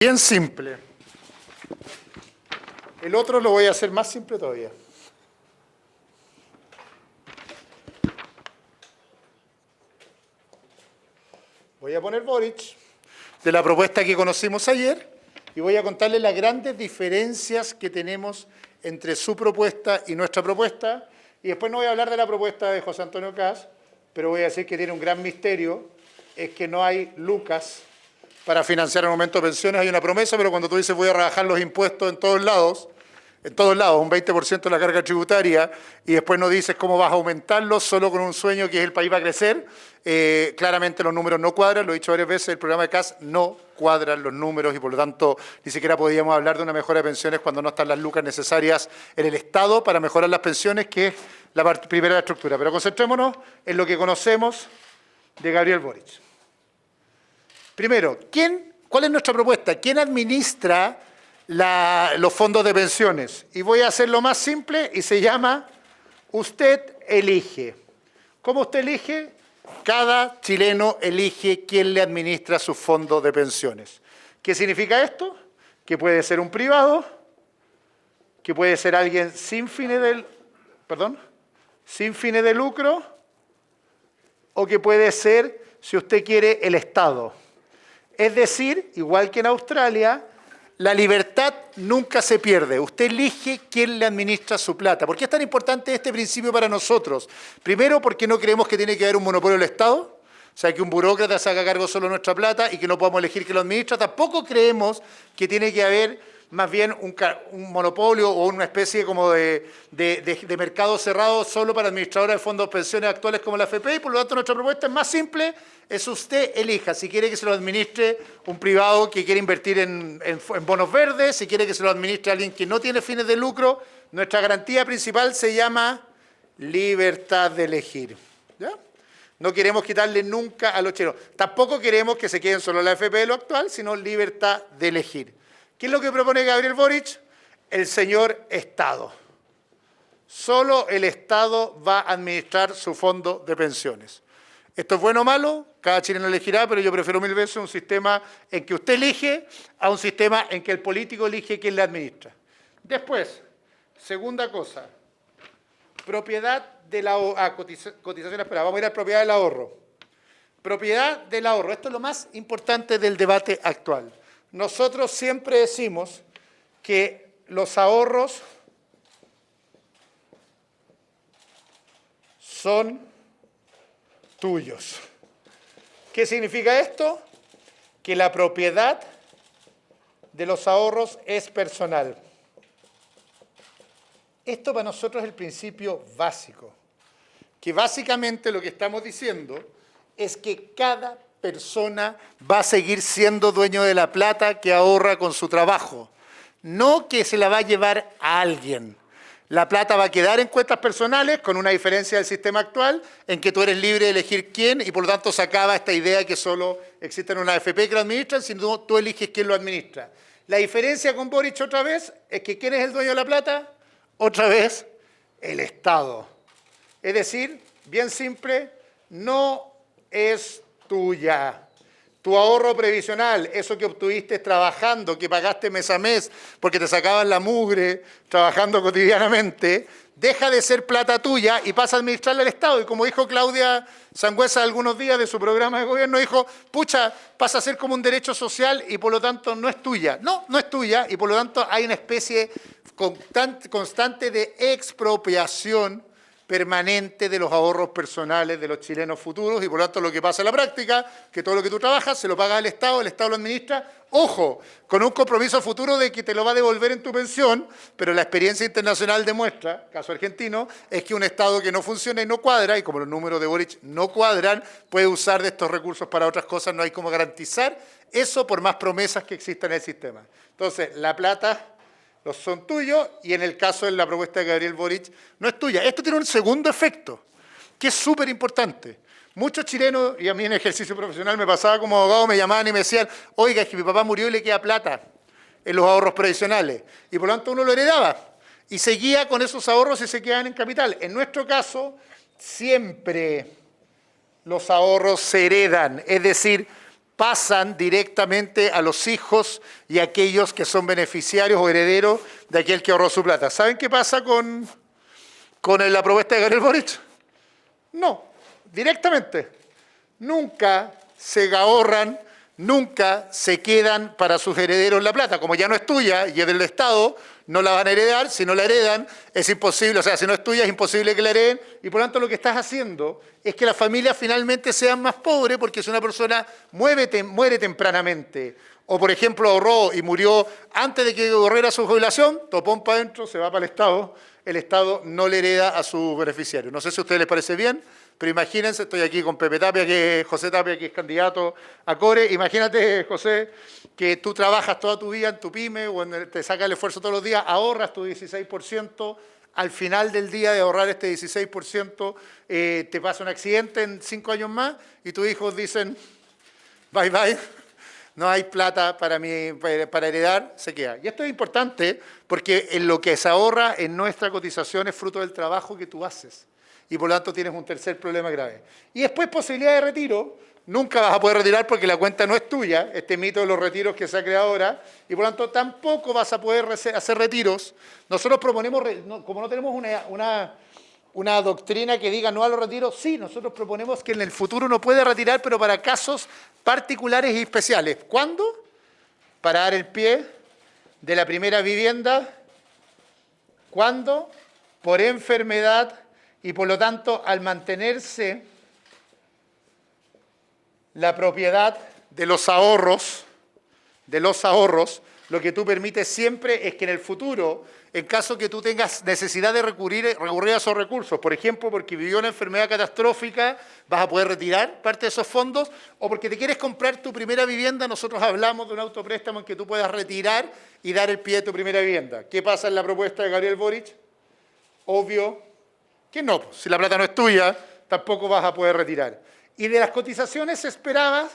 Bien simple. El otro lo voy a hacer más simple todavía. Voy a poner Boric de la propuesta que conocimos ayer y voy a contarles las grandes diferencias que tenemos entre su propuesta y nuestra propuesta. Y después no voy a hablar de la propuesta de José Antonio Kast, pero voy a decir que tiene un gran misterio, es que no hay lucas para financiar el aumento de pensiones. Hay una promesa, pero cuando tú dices voy a rebajar los impuestos en todos lados, un 20% de la carga tributaria, y después no dices cómo vas a aumentarlo, solo con un sueño que es el país va a crecer, claramente los números no cuadran, lo he dicho varias veces, el programa de Kast no cuadran los números y por lo tanto ni siquiera podíamos hablar de una mejora de pensiones cuando no están las lucas necesarias en el Estado para mejorar las pensiones, que es la primera de la estructura. Pero concentrémonos en lo que conocemos de Gabriel Boric. Primero, ¿cuál es nuestra propuesta? ¿Quién administra los fondos de pensiones? Y voy a hacerlo más simple y se llama usted elige. ¿Cómo usted elige? Cada chileno elige quién le administra sus fondos de pensiones. ¿Qué significa esto? Que puede ser un privado, que puede ser alguien sin fines de lucro, o que puede ser, si usted quiere, el Estado. Es decir, igual que en Australia, la libertad nunca se pierde. Usted elige quién le administra su plata. ¿Por qué es tan importante este principio para nosotros? Primero, porque no creemos que tiene que haber un monopolio del Estado, o sea, que un burócrata se haga cargo solo de nuestra plata y que no podamos elegir quién lo administra. Tampoco creemos que tiene que haber más bien un monopolio o una especie como de mercado cerrado solo para administradores de fondos de pensiones actuales como la AFP, y por lo tanto nuestra propuesta es más simple, es usted elija si quiere que se lo administre un privado que quiere invertir en bonos verdes, si quiere que se lo administre alguien que no tiene fines de lucro. Nuestra garantía principal se llama libertad de elegir. ¿Ya? No queremos quitarle nunca a los chilenos. Tampoco queremos que se queden solo la AFP de lo actual, sino libertad de elegir. ¿Qué es lo que propone Gabriel Boric? El señor Estado. Solo el Estado va a administrar su fondo de pensiones. ¿Esto es bueno o malo? Cada chileno elegirá, pero yo prefiero mil veces un sistema en que usted elige a un sistema en que el político elige quién le administra. Después, segunda cosa, propiedad del ahorro. Cotización esperada. Vamos a ir a propiedad del ahorro. Propiedad del ahorro. Esto es lo más importante del debate actual. Nosotros siempre decimos que los ahorros son tuyos. ¿Qué significa esto? Que la propiedad de los ahorros es personal. Esto para nosotros es el principio básico, que básicamente lo que estamos diciendo es que cada persona va a seguir siendo dueño de la plata que ahorra con su trabajo, no que se la va a llevar a alguien. La plata va a quedar en cuentas personales, con una diferencia del sistema actual, en que tú eres libre de elegir quién, y por lo tanto se acaba esta idea que solo existen una AFP que lo administran, sino tú eliges quién lo administra. La diferencia con Boric otra vez es que ¿quién es el dueño de la plata? Otra vez, el Estado. Es decir, bien simple, no es tuya. Tu ahorro previsional, eso que obtuviste trabajando, que pagaste mes a mes porque te sacaban la mugre trabajando cotidianamente, deja de ser plata tuya y pasa a administrarla al Estado. Y como dijo Claudia Sangüesa algunos días de su programa de gobierno, dijo, pucha, pasa a ser como un derecho social y por lo tanto no es tuya. No, no es tuya y por lo tanto hay una especie constante de expropiación permanente de los ahorros personales de los chilenos futuros y por lo tanto lo que pasa en la práctica, que todo lo que tú trabajas se lo paga el Estado lo administra, ojo, con un compromiso futuro de que te lo va a devolver en tu pensión, pero la experiencia internacional demuestra, caso argentino, es que un Estado que no funciona y no cuadra, y como los números de Boric no cuadran, puede usar de estos recursos para otras cosas, no hay cómo garantizar eso por más promesas que existan en el sistema. Entonces, la plata los son tuyos y en el caso de la propuesta de Gabriel Boric no es tuya. Esto tiene un segundo efecto, que es súper importante. Muchos chilenos, y a mí en ejercicio profesional me pasaba como abogado, me llamaban y me decían, oiga, es que mi papá murió y le queda plata en los ahorros previsionales. Y por lo tanto uno lo heredaba y seguía con esos ahorros y se quedaban en capital. En nuestro caso, siempre los ahorros se heredan, es decir, pasan directamente a los hijos y a aquellos que son beneficiarios o herederos de aquel que ahorró su plata. ¿Saben qué pasa con la propuesta de Gabriel Boric? No, directamente. Nunca se ahorran, nunca se quedan para sus herederos la plata. Como ya no es tuya y es del Estado, no la van a heredar. Si no la heredan, es imposible. O sea, si no es tuya, es imposible que la hereden. Y por lo tanto, lo que estás haciendo es que las familias finalmente sean más pobres, porque si una persona muere tempranamente, o por ejemplo ahorró y murió antes de que corriera su jubilación, topón para adentro, se va para el Estado no le hereda a su beneficiario. No sé si a ustedes les parece bien, pero imagínense, estoy aquí con Pepe Tapia, José Tapia, que es candidato a Core. Imagínate, José, que tú trabajas toda tu vida en tu pyme o te sacas el esfuerzo todos los días, ahorras tu 16%, al final del día de ahorrar este 16%, te pasa un accidente en 5 años más y tus hijos dicen, bye bye, no hay plata para heredar, se queda. Y esto es importante porque en lo que se ahorra en nuestra cotización es fruto del trabajo que tú haces. Y por lo tanto tienes un tercer problema grave. Y después posibilidad de retiro, nunca vas a poder retirar porque la cuenta no es tuya, este mito de los retiros que se ha creado ahora, y por lo tanto tampoco vas a poder hacer retiros. Nosotros proponemos, como no tenemos una doctrina que diga no a los retiros, sí, nosotros proponemos que en el futuro uno puede retirar, pero para casos particulares y especiales. ¿Cuándo? Para dar el pie de la primera vivienda. ¿Cuándo? Por enfermedad y por lo tanto al mantenerse la propiedad de los ahorros, lo que tú permites siempre es que en el futuro, en caso que tú tengas necesidad de recurrir a esos recursos, por ejemplo, porque vivió una enfermedad catastrófica, vas a poder retirar parte de esos fondos, o porque te quieres comprar tu primera vivienda, nosotros hablamos de un autopréstamo en que tú puedas retirar y dar el pie de tu primera vivienda. ¿Qué pasa en la propuesta de Gabriel Boric? Obvio que no, si la plata no es tuya, tampoco vas a poder retirar. Y de las cotizaciones esperadas,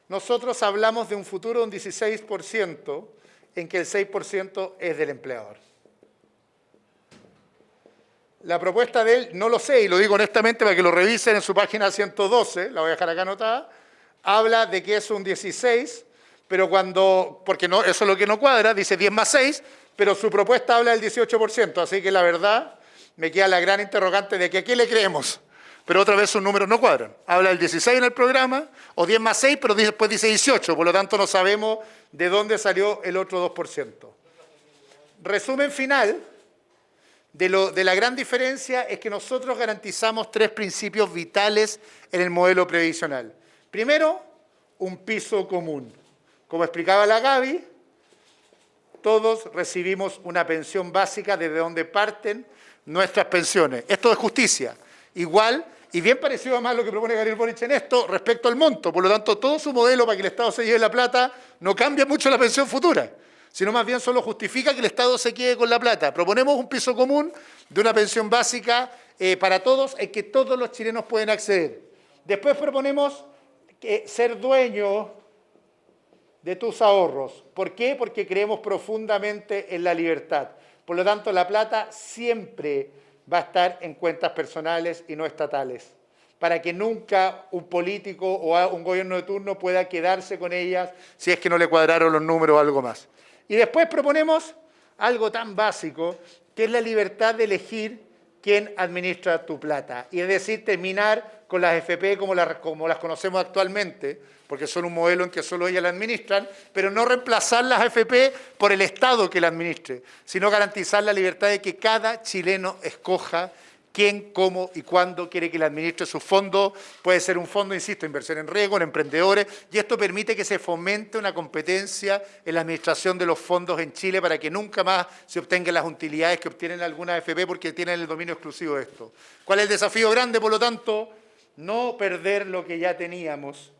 nosotros hablamos de un futuro de un 16%, en que el 6% es del empleador. La propuesta de él, no lo sé, y lo digo honestamente para que lo revisen en su página 112, la voy a dejar acá anotada, habla de que es un 16, pero porque no, eso es lo que no cuadra, dice 10 más 6, pero su propuesta habla del 18%, así que la verdad me queda la gran interrogante de que a qué le creemos. Pero otra vez sus números no cuadran. Habla del 16 en el programa, o 10 más 6, pero después dice 18, por lo tanto no sabemos de dónde salió el otro 2%. Resumen final de la gran diferencia es que nosotros garantizamos 3 principios vitales en el modelo previsional. Primero, un piso común. Como explicaba la Gaby, todos recibimos una pensión básica desde donde parten nuestras pensiones. Esto es justicia. Igual y bien parecido además a lo que propone Gabriel Boric en esto respecto al monto. Por lo tanto, todo su modelo para que el Estado se lleve la plata no cambia mucho la pensión futura, sino más bien solo justifica que el Estado se quede con la plata. Proponemos un piso común de una pensión básica para todos en que todos los chilenos pueden acceder. Después proponemos ser dueño de tus ahorros. ¿Por qué? Porque creemos profundamente en la libertad. Por lo tanto, la plata siempre va a estar en cuentas personales y no estatales, para que nunca un político o un gobierno de turno pueda quedarse con ellas si es que no le cuadraron los números o algo más. Y después proponemos algo tan básico, que es la libertad de elegir quién administra tu plata. Y es decir, terminar con las FP como las conocemos actualmente, porque son un modelo en que solo ellas la administran, pero no reemplazar las AFP por el Estado que la administre, sino garantizar la libertad de que cada chileno escoja quién, cómo y cuándo quiere que le administre sus fondos. Puede ser un fondo, insisto, inversión en riesgo, en emprendedores, y esto permite que se fomente una competencia en la administración de los fondos en Chile para que nunca más se obtengan las utilidades que obtienen algunas AFP porque tienen el dominio exclusivo de esto. ¿Cuál es el desafío grande, por lo tanto? No perder lo que ya teníamos,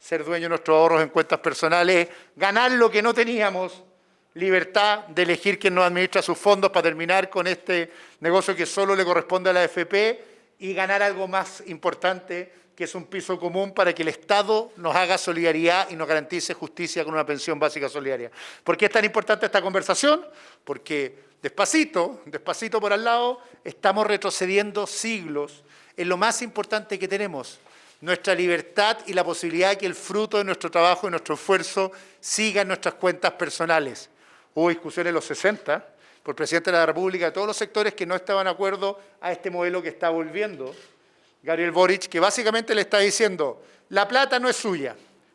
ser dueño de nuestros ahorros en cuentas personales, ganar lo que no teníamos, libertad de elegir quién nos administra sus fondos para terminar con este negocio que solo le corresponde a la AFP y ganar algo más importante, que es un piso común para que el Estado nos haga solidaridad y nos garantice justicia con una pensión básica solidaria. ¿Por qué es tan importante esta conversación? Porque despacito por al lado, estamos retrocediendo siglos en lo más importante que tenemos, nuestra libertad y la posibilidad de que el fruto de nuestro trabajo y nuestro esfuerzo siga en nuestras cuentas personales. Hubo discusiones en los 60 por el presidente de la República de todos los sectores que no estaban de acuerdo a este modelo que está volviendo Gabriel Boric, que básicamente le está diciendo, la plata no es suya,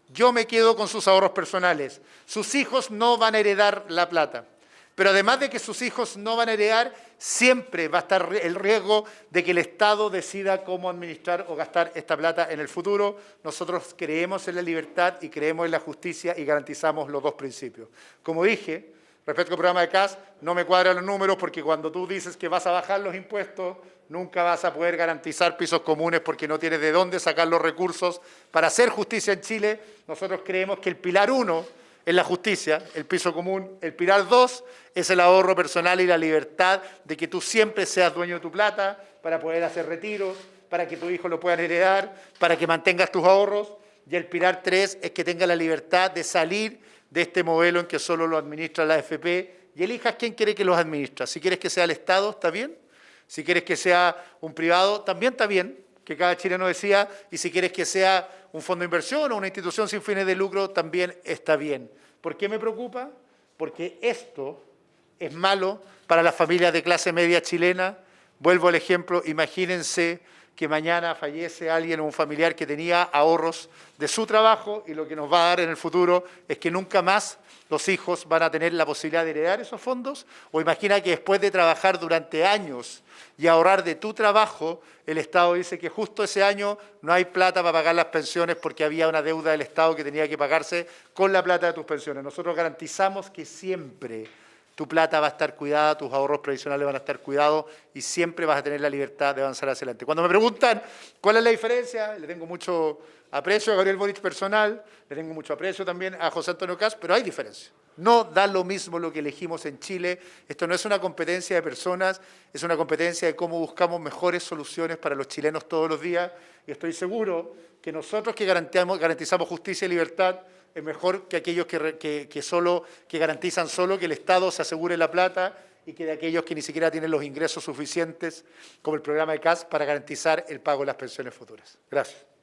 yo me quedo con sus ahorros personales, sus hijos no van a heredar la plata. Pero además de que sus hijos no van a heredar, siempre va a estar el riesgo de que el Estado decida cómo administrar o gastar esta plata en el futuro. Nosotros creemos en la libertad y creemos en la justicia y garantizamos los dos principios. Como dije, respecto al programa de CAS, no me cuadran los números porque cuando tú dices que vas a bajar los impuestos, nunca vas a poder garantizar pisos comunes porque no tienes de dónde sacar los recursos para hacer justicia en Chile. Nosotros creemos que el pilar 1 es la justicia, el piso común. El pilar 2 es el ahorro personal y la libertad de que tú siempre seas dueño de tu plata para poder hacer retiros, para que tu hijo lo puedan heredar, para que mantengas tus ahorros. Y el pilar 3 es que tengas la libertad de salir de este modelo en que solo lo administra la AFP y elijas quién quiere que los administra. Si quieres que sea el Estado, está bien. Si quieres que sea un privado, también está bien, que cada chileno decida. Y si quieres que sea un fondo de inversión o una institución sin fines de lucro, también está bien. ¿Por qué me preocupa? Porque esto es malo para las familias de clase media chilena. Vuelvo al ejemplo, imagínense que mañana fallece alguien o un familiar que tenía ahorros de su trabajo y lo que nos va a dar en el futuro es que nunca más los hijos van a tener la posibilidad de heredar esos fondos. O imagina que después de trabajar durante años y ahorrar de tu trabajo, el Estado dice que justo ese año no hay plata para pagar las pensiones porque había una deuda del Estado que tenía que pagarse con la plata de tus pensiones. Nosotros garantizamos que siempre tu plata va a estar cuidada, tus ahorros previsionales van a estar cuidados y siempre vas a tener la libertad de avanzar hacia adelante. Cuando me preguntan cuál es la diferencia, le tengo mucho aprecio a Gabriel Boric personal, le tengo mucho aprecio también a José Antonio Kast, pero hay diferencia. No da lo mismo lo que elegimos en Chile. Esto no es una competencia de personas, es una competencia de cómo buscamos mejores soluciones para los chilenos todos los días. Y estoy seguro que nosotros que garantizamos justicia y libertad, es mejor que aquellos que garantizan solo que el Estado se asegure la plata y que de aquellos que ni siquiera tienen los ingresos suficientes, como el programa de CAS, para garantizar el pago de las pensiones futuras. Gracias.